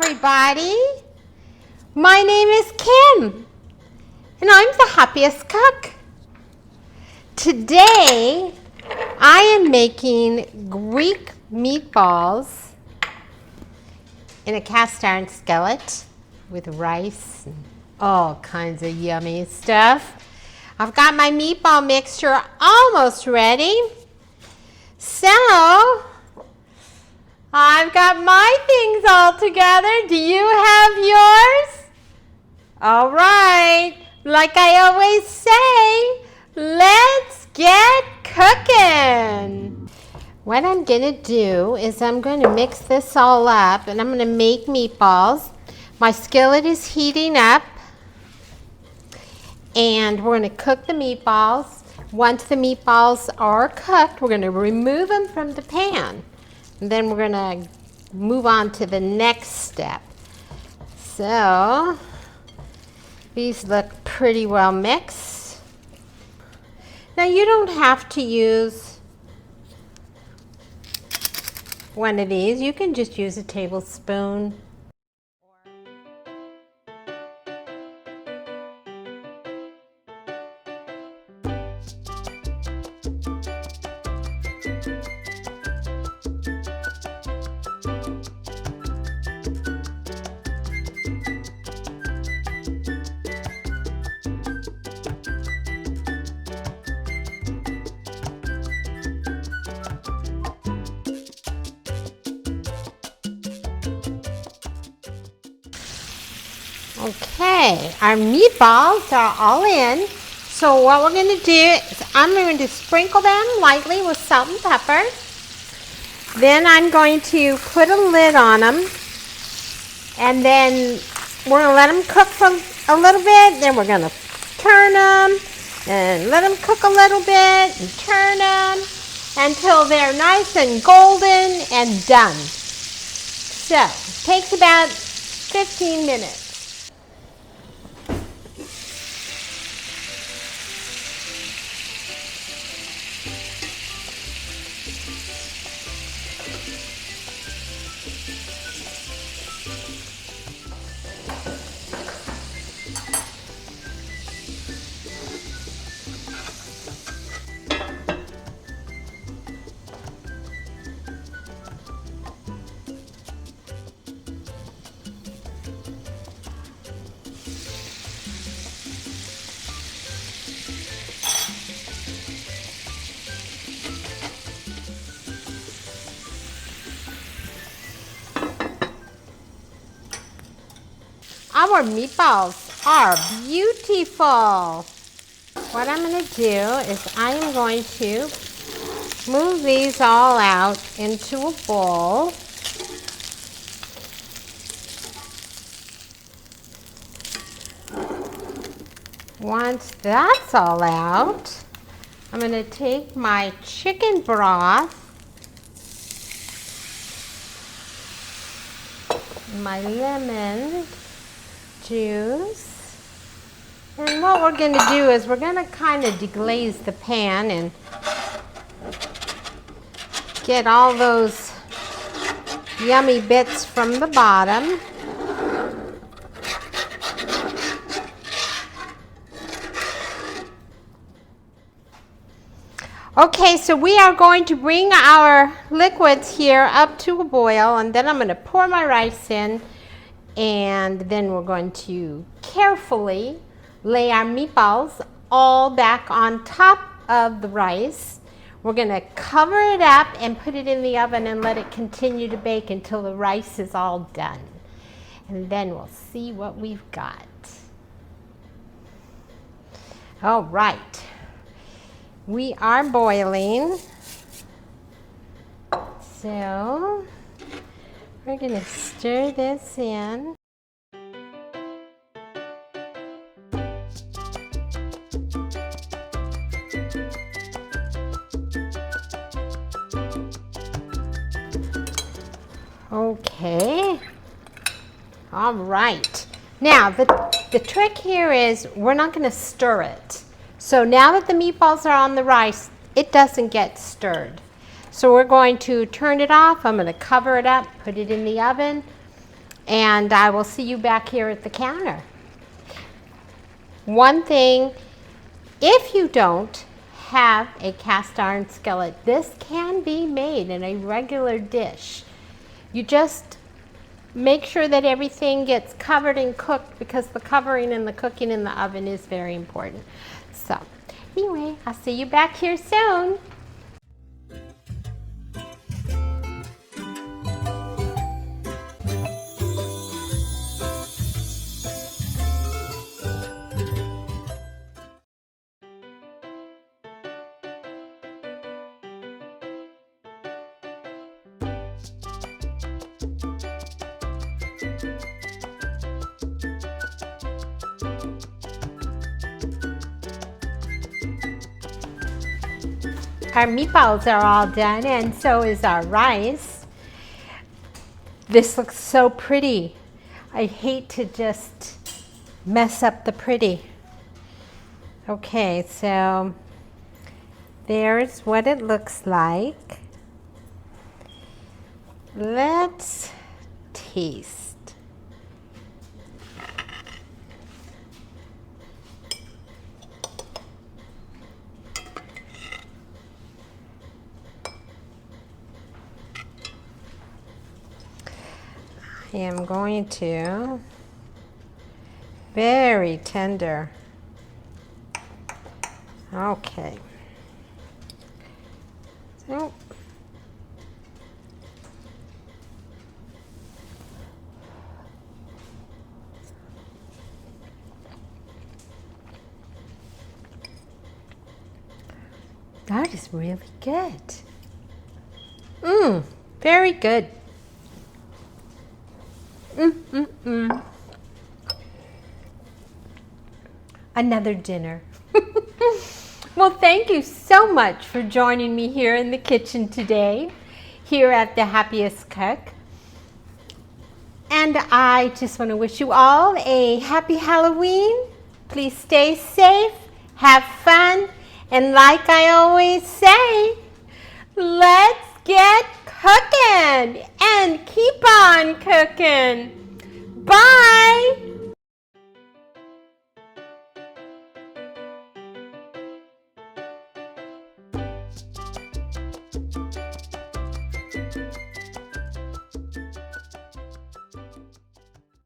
everybody. My name is Kim, and I'm the happiest cook. Today, I am making Greek meatballs in a cast iron skillet with rice and all kinds of yummy stuff. I've got my meatball mixture almost ready. So, I've got my things all together. Do you have yours? All right. Like I always say, let's get cooking. What I'm going to do is I'm going to mix this all up and I'm going to make meatballs. My skillet is heating up and we're going to cook the meatballs. Once the meatballs are cooked, we're going to remove them from the pan. And then we're going to move on to the next step. So, these look pretty well mixed. Now you don't have to use one of these. You can just use a tablespoon. Okay, our meatballs are all in. So what we're going to do is I'm going to sprinkle them lightly with salt and pepper. Then I'm going to put a lid on them. And then we're going to let them cook for a little bit. Then we're going to turn them and let them cook a little bit and turn them until they're nice and golden and done. So it takes about 15 minutes. Our meatballs are beautiful. What I'm going to do is I am going to move these all out into a bowl. Once that's all out, I'm going to take my chicken broth, my lemon juice, and what we're going to do is we're going to kind of deglaze the pan and get all those yummy bits from the bottom. Okay, so we are going to bring our liquids here up to a boil, and then I'm going to pour my rice in. And then we're going to carefully lay our meatballs all back on top of the rice. We're going to cover it up and put it in the oven and let it continue to bake until the rice is all done. And then we'll see what we've got. All right. We are boiling. So we're going to stir this in. Okay. All right. Now, the trick here is we're not going to stir it. So now that the meatballs are on the rice, it doesn't get stirred. So we're going to turn it off. I'm going to cover it up, put it in the oven, And I will see you back here at the counter. One thing, if you don't have a cast iron skillet, this can be made in a regular dish. You just make sure that everything gets covered and cooked, because the covering and the cooking in the oven is very important. So anyway, I'll see you back here soon. Our meatballs are all done, and so is our rice. This looks so pretty. I hate to just mess up the pretty. Okay, so there's what it looks like. Let's taste. I am going to, very tender. Okay. So, that is really good. Very good. Another dinner. Well, thank you so much for joining me here in the kitchen today, here at the Happiest Cook. And I just want to wish you all a happy Halloween. Please stay safe, have fun, and like I always say, let's get cooking and keep on cooking. Bye.